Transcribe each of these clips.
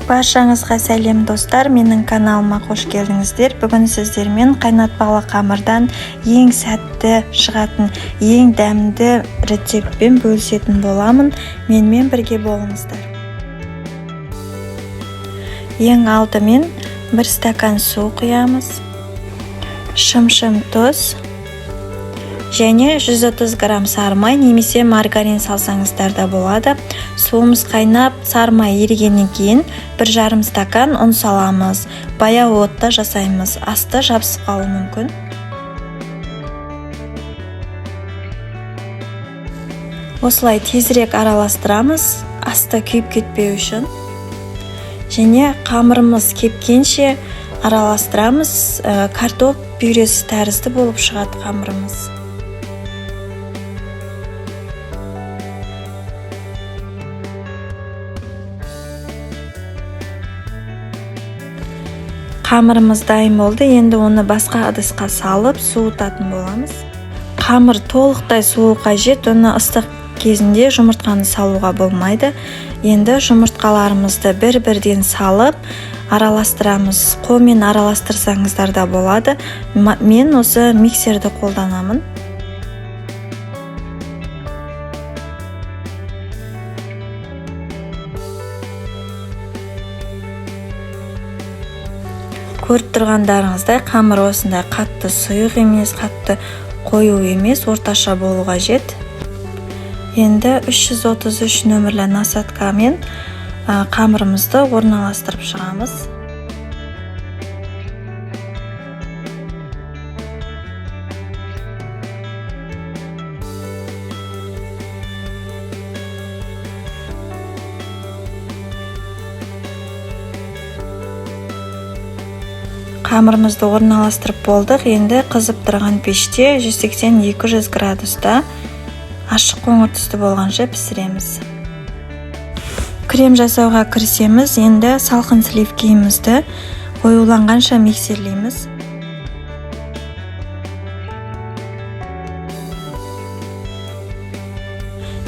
Баршаңызға сәлем достар, менің каналыма қош келдіңіздер. Бүгін сіздермен қайнатпалы қамырдан ең сәтті шығатын, ең дәмді рецептпен бөлісетін боламын. Менімен бірге болыңыздар. Ең алдымен 1 стакан су құямыз, шым-шым тұз және 130 грамм сары май немесе маргарин салсаңыздар да болады. Суымыз қайнап, сары май ерігеннен кейін 1,5 стакан ұн саламыз. Баяу отта жасаймыз, асты жабысып қалуы мүмкін. Осылай тезірек араластырамыз, асты күйіп кетпеу үшін. Және қамырымыз кепкенше араластырамыз. Картоп пюресі тәрізді болып шығады қамырымыз. Қамырымыз дайын болды. Енді оны басқа ыдысқа салып суытатын боламыз. Қамыр толықтай суы қажет. Оны ыстық кезінде жұмыртқаны салуға болмайды. Енді жұмыртқаларымызды бір-бірден салып араластырамыз. Қолмен араластырсаңыздар да болады. Мен осы миксерді қолданамын. Көріп тұрғандарыңыздай қамыр осындай қатты сұйық емес, қатты қою емес, орташа болу қажет. Енді 333 нөмірлі насаткамен қамырымызды орналастырып шығамыз. Қамырымызды орналастырып болдық. Енді қызып тұрған пеште 180-200 градуста ашық қоңыр түсті болғанша пісіреміз. Крем жасауға кірісеміз. Енді салқын сливкемізді қоюланғанша миксерлейміз.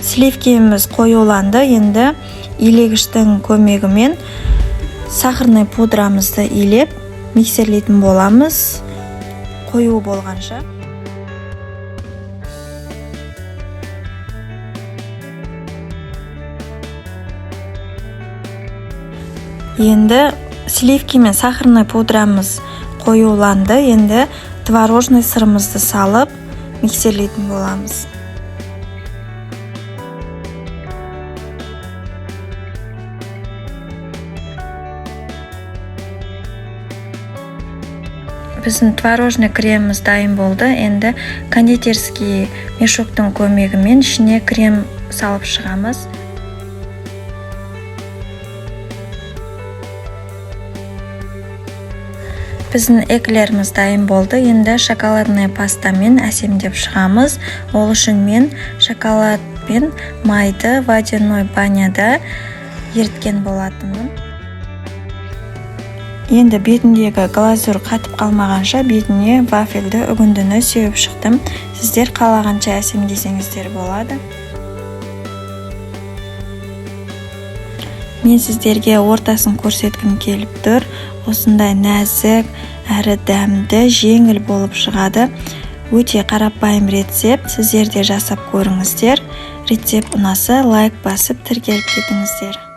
Сливкеміз қоюланды. Енді илегіштің көмегімен сахарный пудрамызды илеп миксерлейтін боламыз, қою болғанша. Енді сливки мен сахарный пудрамыз қоюланды. Енді творожный сырымызды салып миксерлейтін боламыз. Біздің творожный креміміз дайын болды. Енді кондитерский мешоктың көмегімен ішіне крем салып шығамыз. Біздің эклеріміз дайын болды. Енді шоколадный пастамен әсемдеп шығамыз. Ол үшін мен шоколад пен майды водяной баняда еріткен болатынмын. Енді бетіндегі глазур қатып қалмағанша бетіне вафельді үгіндіні сеуіп шықтым. Сіздер қалағанша әсемдесеңіздер болады. Мен сіздерге ортасын көрсеткім келіп тұр. Осындай нәзік, әрі дәмді, жеңіл болып шығады. Өте қарапайым рецепт. Сіздер де жасап көріңіздер. Рецепт ұнаса лайк басып тіркеліп кетіңіздер.